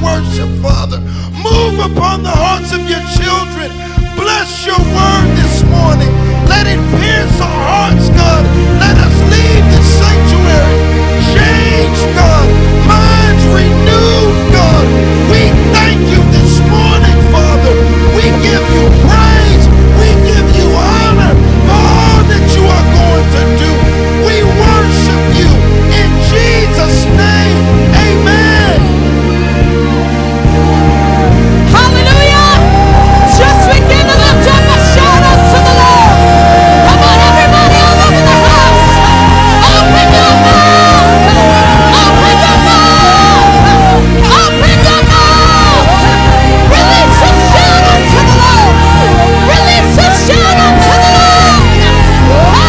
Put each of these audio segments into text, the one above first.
worship, Father. Move upon the hearts of your children. Bless your word this morning. Let it pierce our hearts, God. Let us leave this sanctuary changed, God. Minds renewed, God. We thank you this morning, Father. We give you praise. We give you honor for all that you are going to do. We worship you in Jesus' name. Amen. Hallelujah. Just begin to lift up a shout out to the Lord. Come on, everybody all over the house. Open your mouth. Open your mouth. Open your mouth. Release a shout out to the Lord. Release a shout out to the Lord.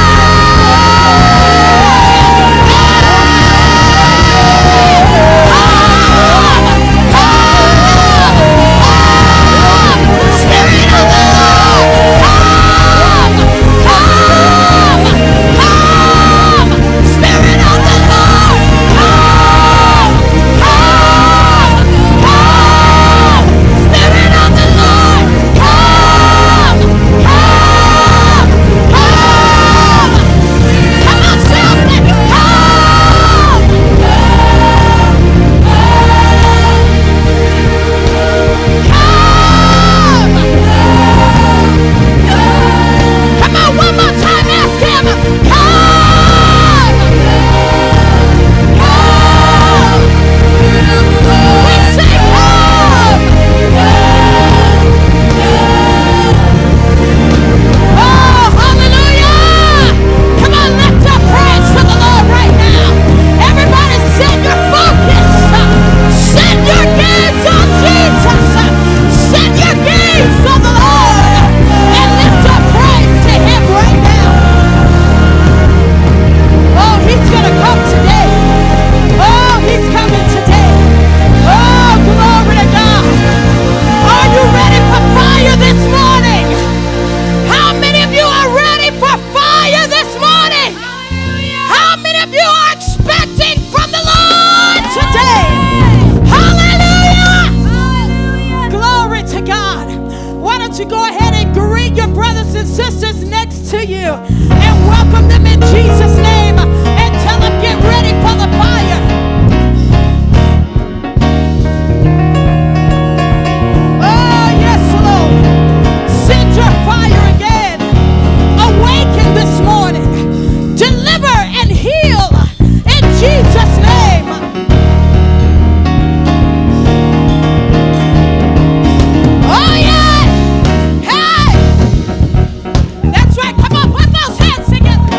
Spirit of the Lord, come, come, come. Spirit of the Lord, come, come, come. Spirit of the Lord, come, come, come. Come on, shout it, come. Come on, one more time, ask him. Come! Come! We say come! Oh, hallelujah! Come on, lift up praise to the Lord right now. Everybody send your focus. Send your gaze on Jesus. Send your gaze on the Lord. And lift up praise to him right now. Oh, he's going to come today. Oh, he's coming today. Oh, glory to God. Are you ready for fire this morning? How many of you are ready for fire this morning? How many of you are expecting from the Lord today? Hallelujah! Glory to God. Why don't you go ahead and greet your brothers and sisters next to you and welcome them in Jesus' name and tell them get ready for the fire. Oh, yes, Lord. Send your fire again. Awaken this morning. Deliver and heal in Jesus' name. Oh, yeah. Hey. That's right. Come on, put those hands together.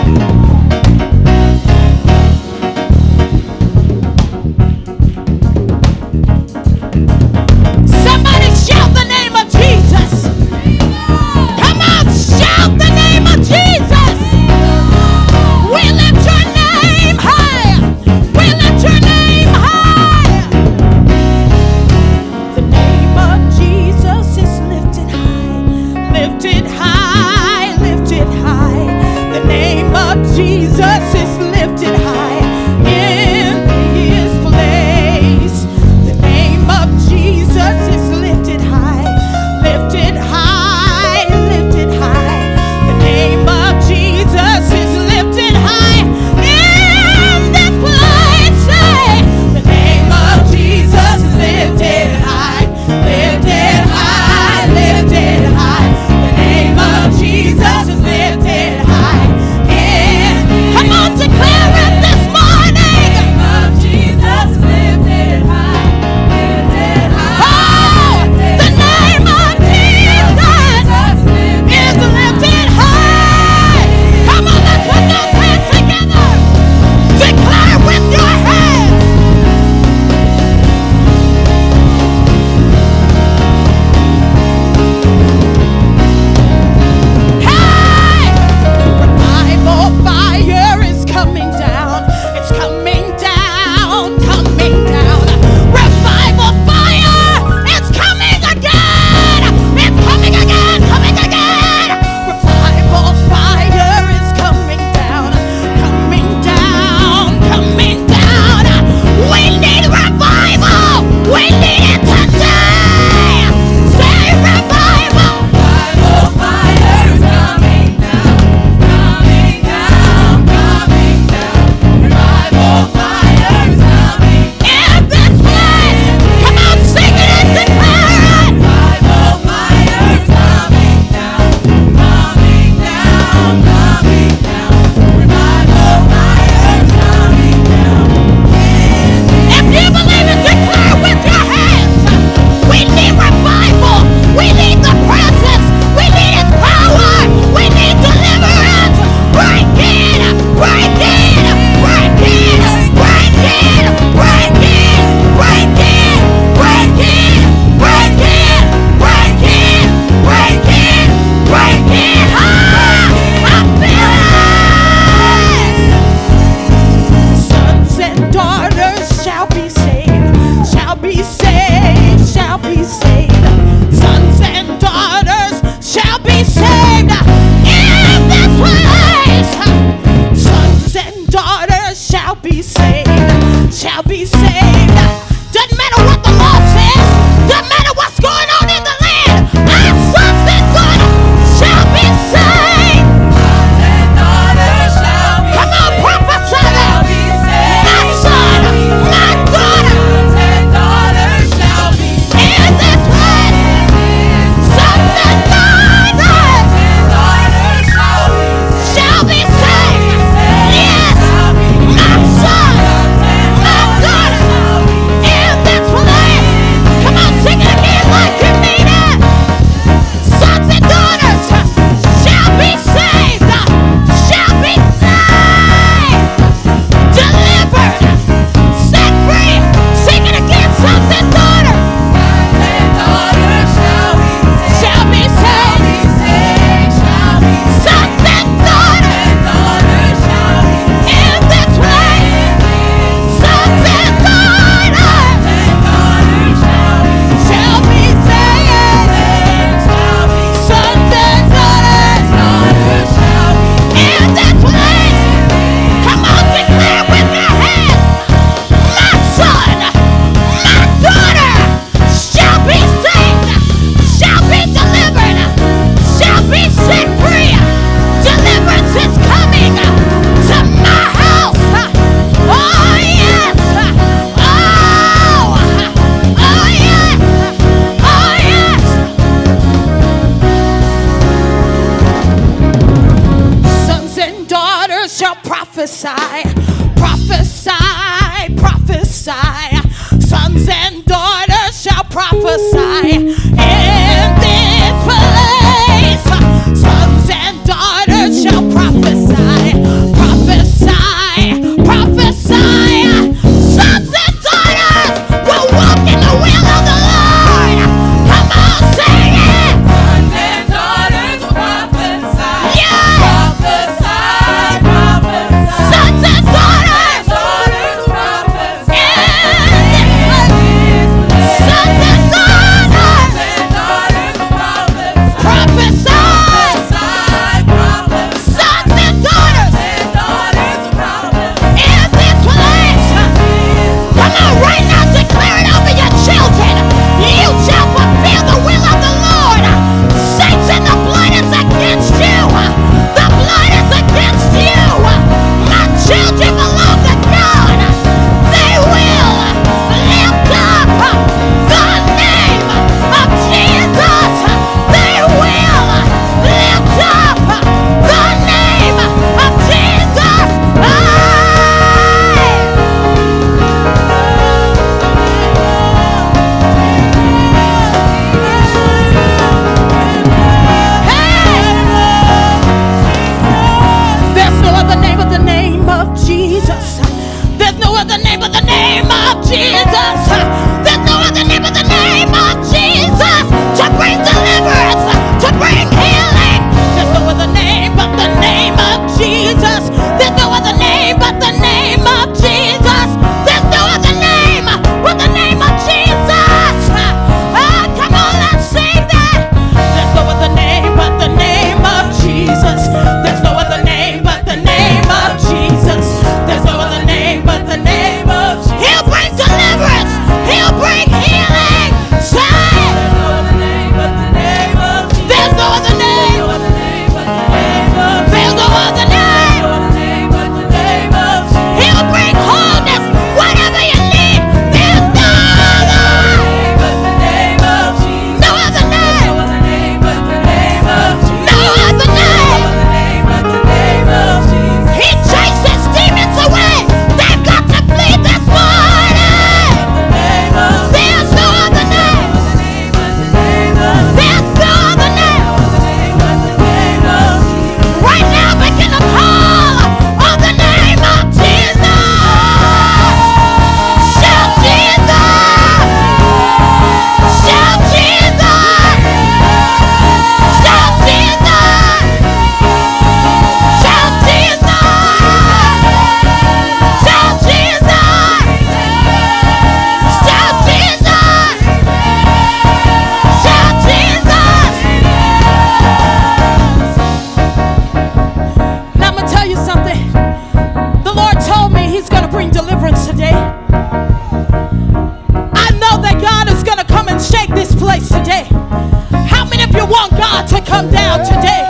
come down today.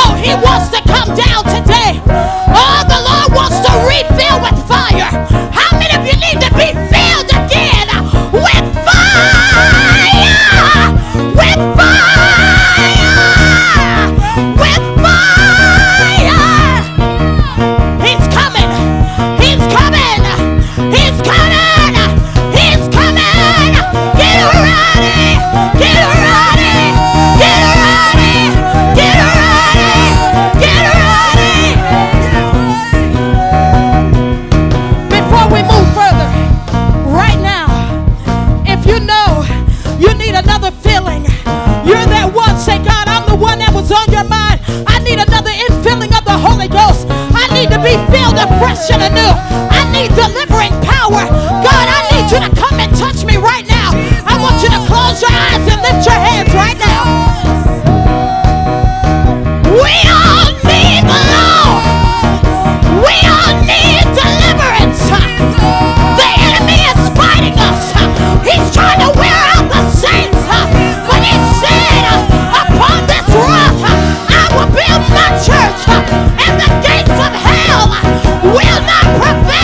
Oh, he wants to come down today. Oh, the Lord wants to refill with fire. How many of you need to be filled again with fire? With fire! With fire! He's coming! He's coming! He's coming! He's coming! Get ready! Get ready! Get ready! Get ready! Get ready! Before we move further, right now, if you know you need another filling, you're that one. Say, God, I'm the one that was on your mind. I need another infilling of the Holy Ghost. I need to be filled afresh and anew. I need delivering power. God, I need you to come and touch me right now. I want you to close your eyes and lift your hands right now. We all need the Lord. We all need deliverance. The enemy is fighting us. He's trying to wear out the saints. But he said, upon this rock, I will build my church, and the gates of hell will not prevail.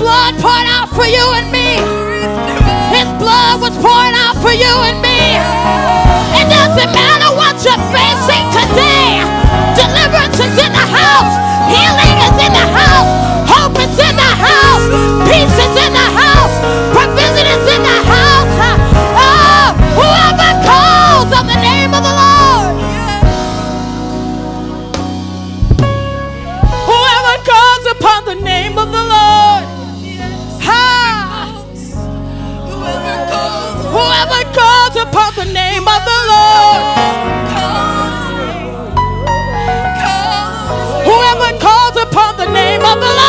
blood poured out for you and me. His blood was poured out for you and me. It doesn't matter what you're facing today. Deliverance is in the house. Healing is in the house. Hope is in the house. Peace is in the house. Provision is in the house. Oh, whoever calls on the name of the Lord. Whoever calls upon the name of the Lord. Whoever calls upon the name of the Lord. Whoever calls upon the name of the Lord.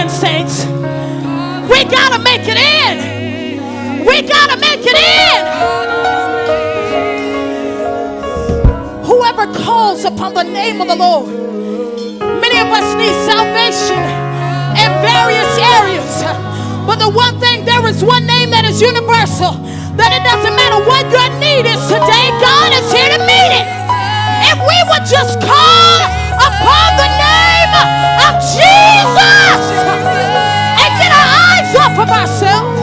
Saints, we gotta make it in. We gotta make it in. Whoever calls upon the name of the Lord. Many of us need salvation in various areas, but the one thing, there is one name that is universal, that it doesn't matter what your need is today, God is here to meet it. If we would just call upon the name of Jesus and get our eyes off of ourselves,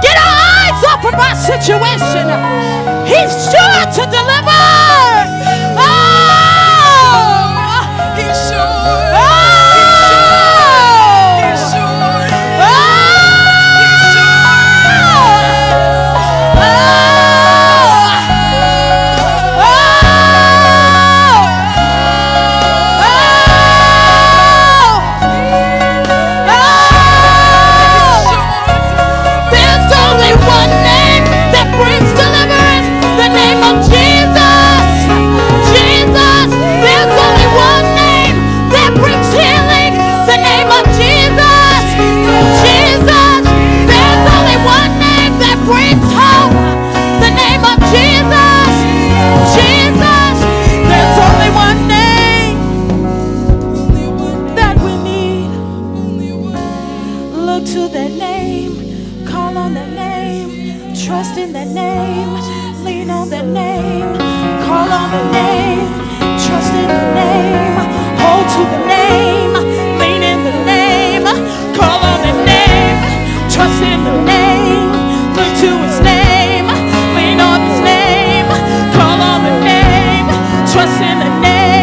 get our eyes off of our situation, He's sure to deliver. He's sure. He's sure. Hold on the name, trust in the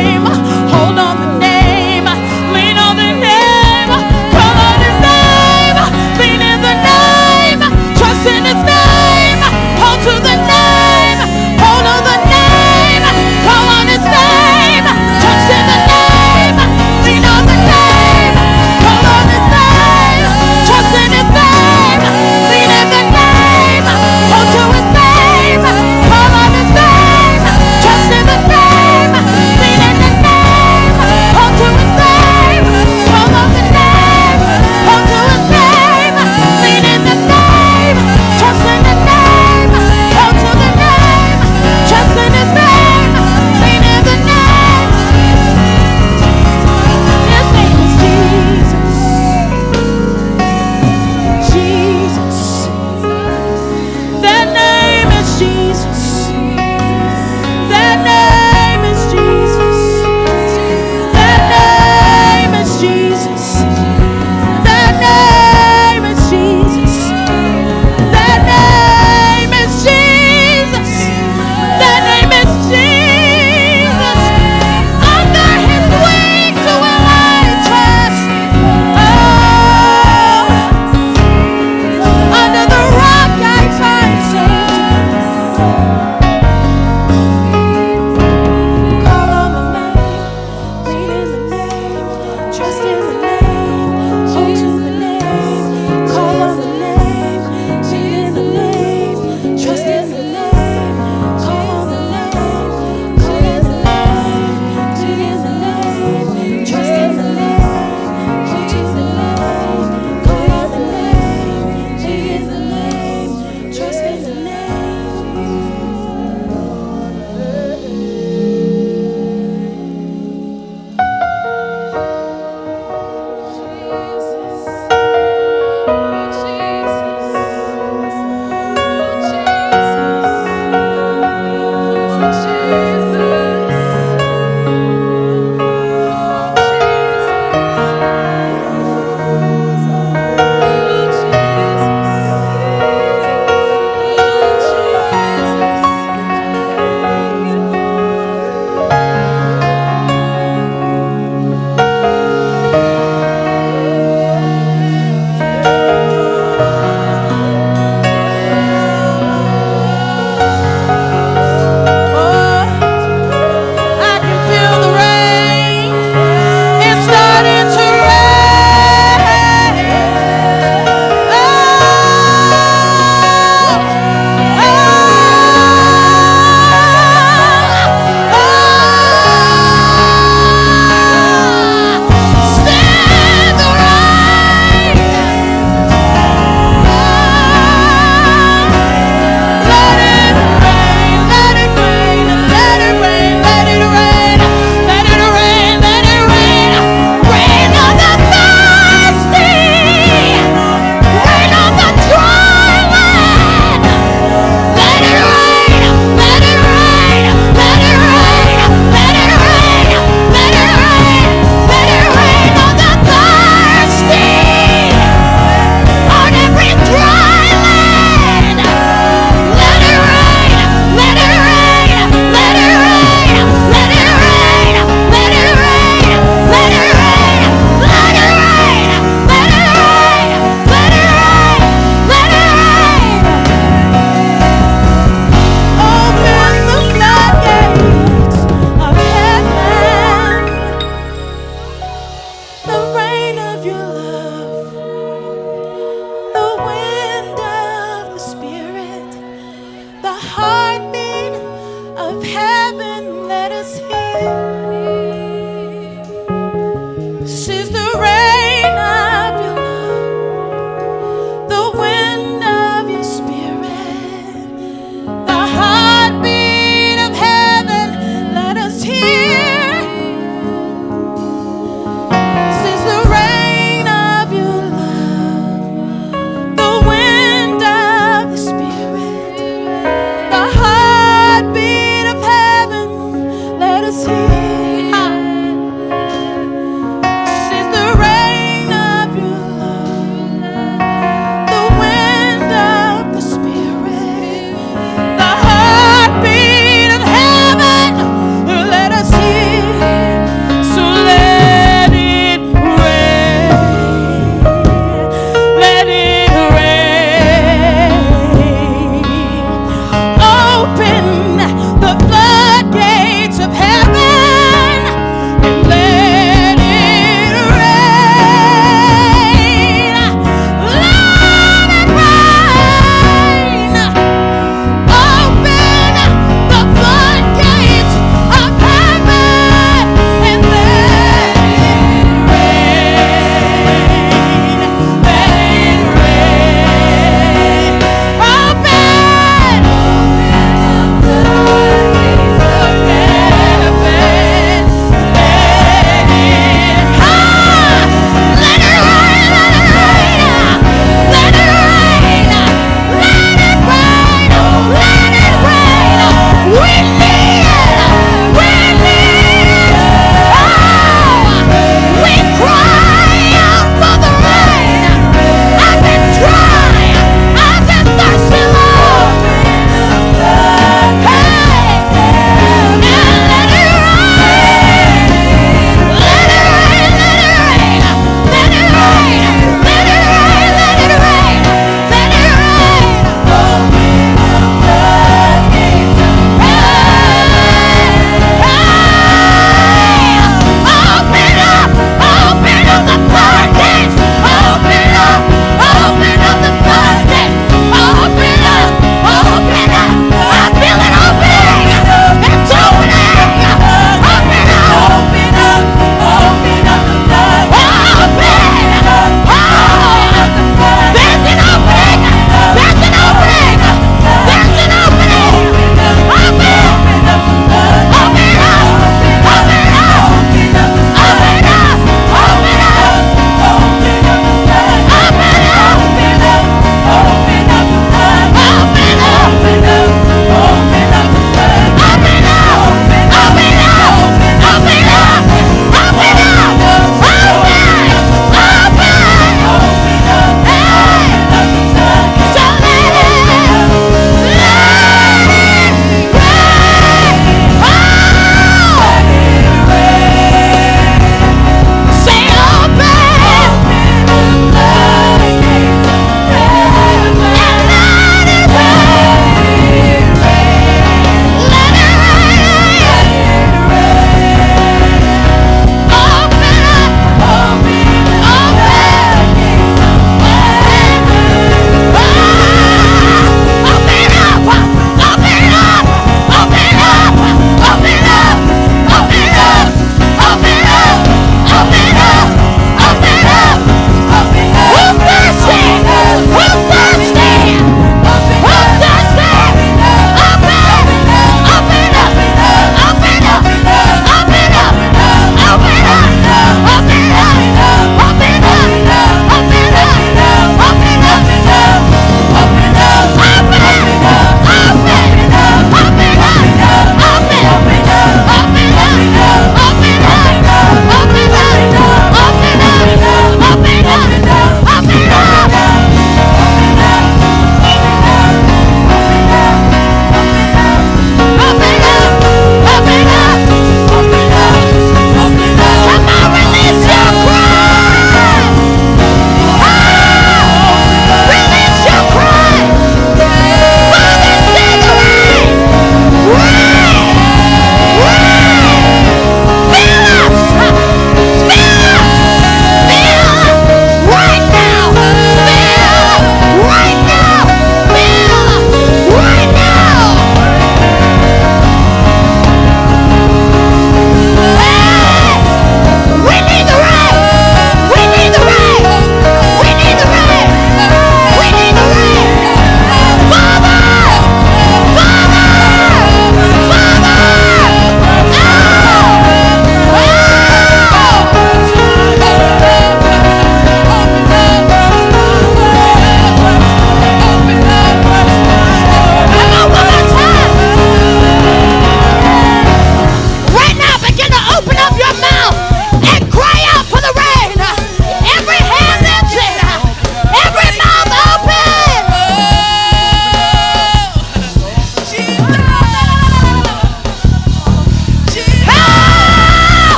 name, lean on the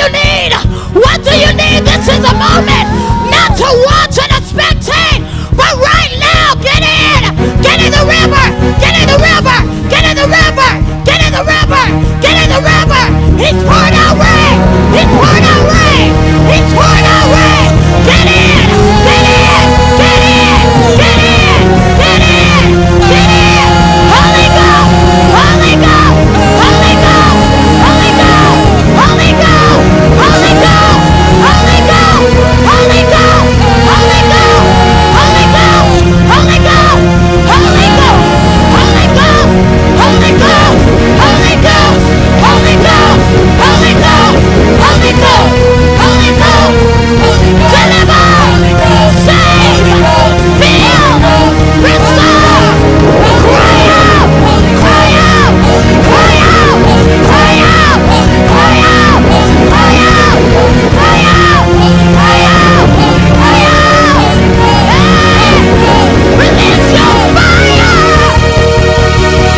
you need? What do you need? This is a moment not to watch and to spectate, but right now, get in. Get in the river. Get in the river. Get in the river. Get in the river. Get in the river. He's pouring out rain. He's pouring out rain. He's pouring out rain. Get in. Get in. Get in. Get in. Get in. Get in. Holy Ghost. Holy Ghost. Holy Ghost. Holy Ghost. Holy Ghost. Holy Ghost. Holy Ghost. Holy Ghost. Holy Ghost. Holy Ghost. Holy Ghost. Holy Ghost. Holy Ghost. Holy Ghost. Holy Ghost. Holy Ghost. Holy Ghost. Holy Ghost. Holy Ghost. Deliver. Save. Fill. Restore. Cry out. Cry out. Cry out. Cry out. Cry out. Cry out. Cry out. Cry out. Cry out. Hey! Release your fire.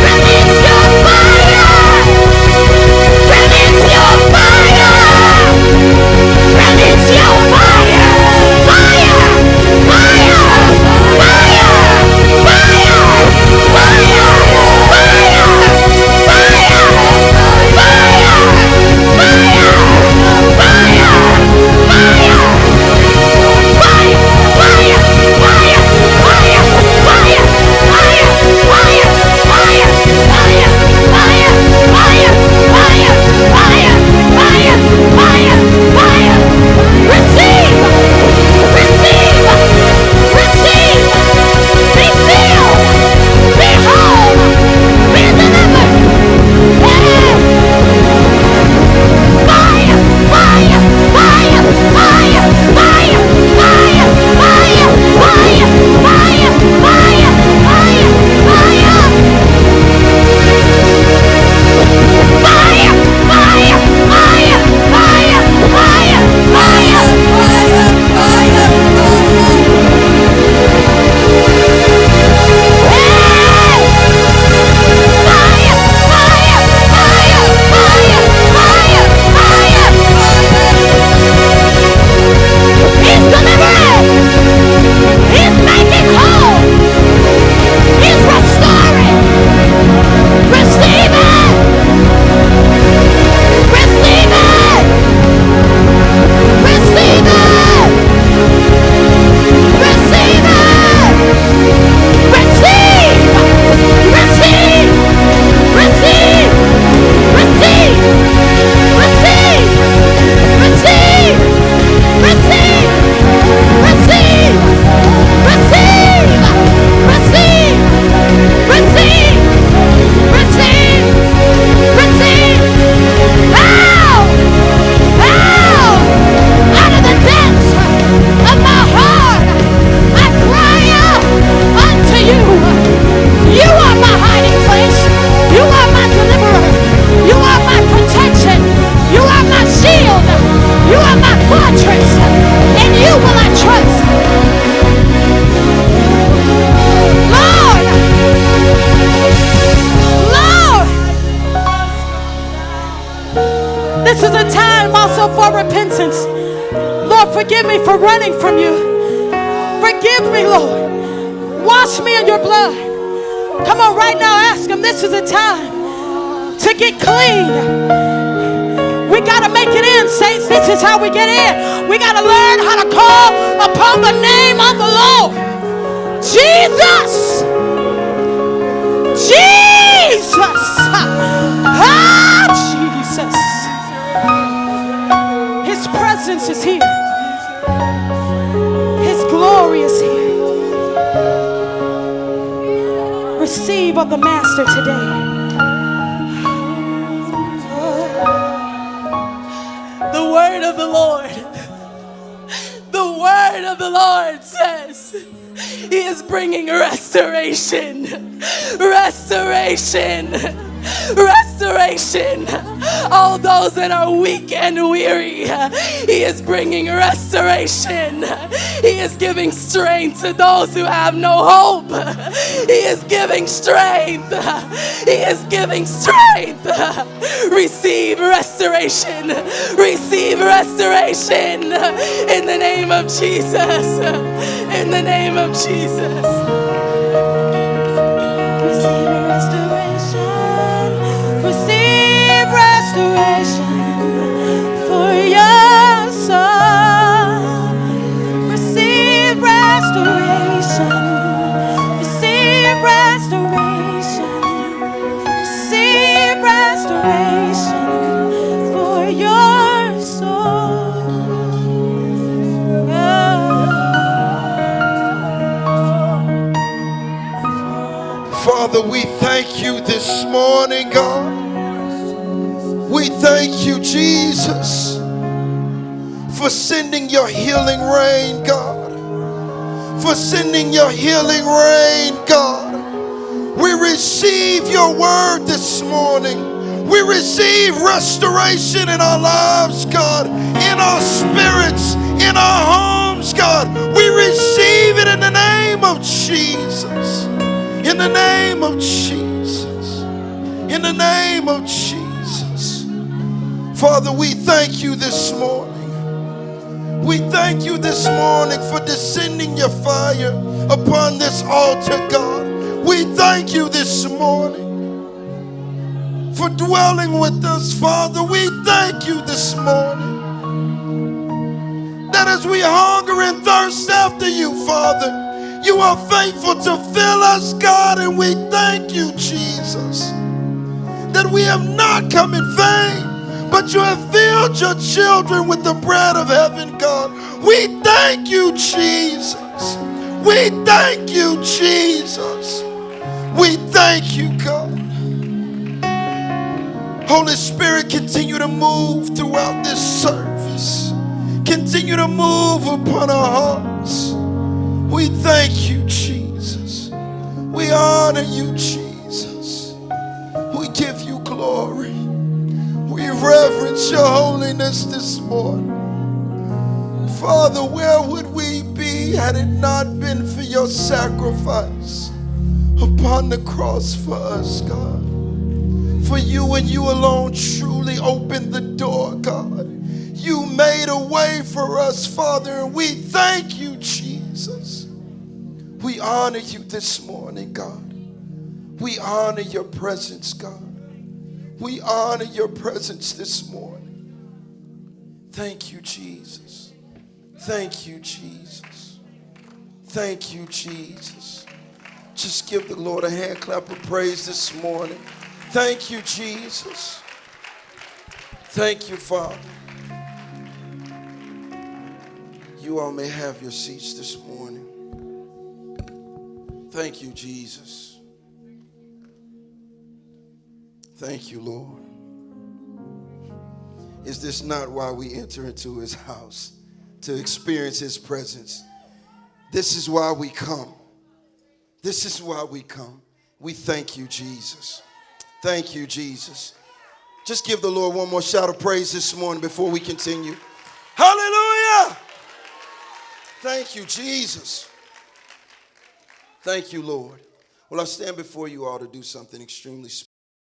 Release your fire. Release your fire. Release your fire. Fire. Fire. Fire. Fire. Fire. Forgive me for running from you. Forgive me, Lord. Wash me in your blood. Come on, right now, ask him. This is a time to get clean. We got to make it in, saints. This is how we get in. We got to learn how to call upon the name of the Lord. Jesus. Jesus. Ah, Jesus. His presence is here. His glory is here. Receive of the Master today. The word of the Lord. The word of the Lord says He is bringing restoration. Restoration. Restoration. All all those that are weak and weary. He is bringing restoration. He is giving strength to those who have no hope. He is giving strength. He is giving strength. Receive restoration. Receive restoration in the name of Jesus. In the name of Jesus. Receive restoration. Receive restoration for your soul. Receive restoration. Receive restoration. Receive restoration for your soul. Father, we thank you this morning, God. We thank you, Jesus, for sending your healing rain, God. For sending your healing rain, God. We receive your word this morning. We receive restoration in our lives, God, in our spirits, in our homes, God. We receive it in the name of Jesus. In the name of Jesus. In the name of Jesus. Father, we thank you this morning. We thank you this morning for descending your fire upon this altar, God. We thank you this morning for dwelling with us, Father. We thank you this morning that as we hunger and thirst after you, Father, you are faithful to fill us, God, and we thank you, Jesus, that we have not come in vain, but you have filled your children with the bread of heaven, God. We thank you, Jesus. We thank you, Jesus. We thank you, God. Holy Spirit, continue to move throughout this service. Continue to move upon our hearts. We thank you, Jesus. We honor you, Jesus. We give you glory. We reverence your holiness this morning. Father, where would we be had it not been for your sacrifice upon the cross for us, God? For you and you alone truly opened the door, God. You made a way for us, Father, and we thank you, Jesus. We honor you this morning, God. We honor your presence, God. We honor your presence this morning. Thank you, Jesus. Thank you, Jesus. Thank you, Jesus. Just give the Lord a hand clap of praise this morning. Thank you, Jesus. Thank you, Father. You all may have your seats this morning. Thank you, Jesus. Thank you, Lord. Is this not why we enter into his house? To experience his presence. This is why we come. This is why we come. We thank you, Jesus. Thank you, Jesus. Just give the Lord one more shout of praise this morning before we continue. Hallelujah! Thank you, Jesus. Thank you, Lord. Well, I stand before you all to do something extremely special.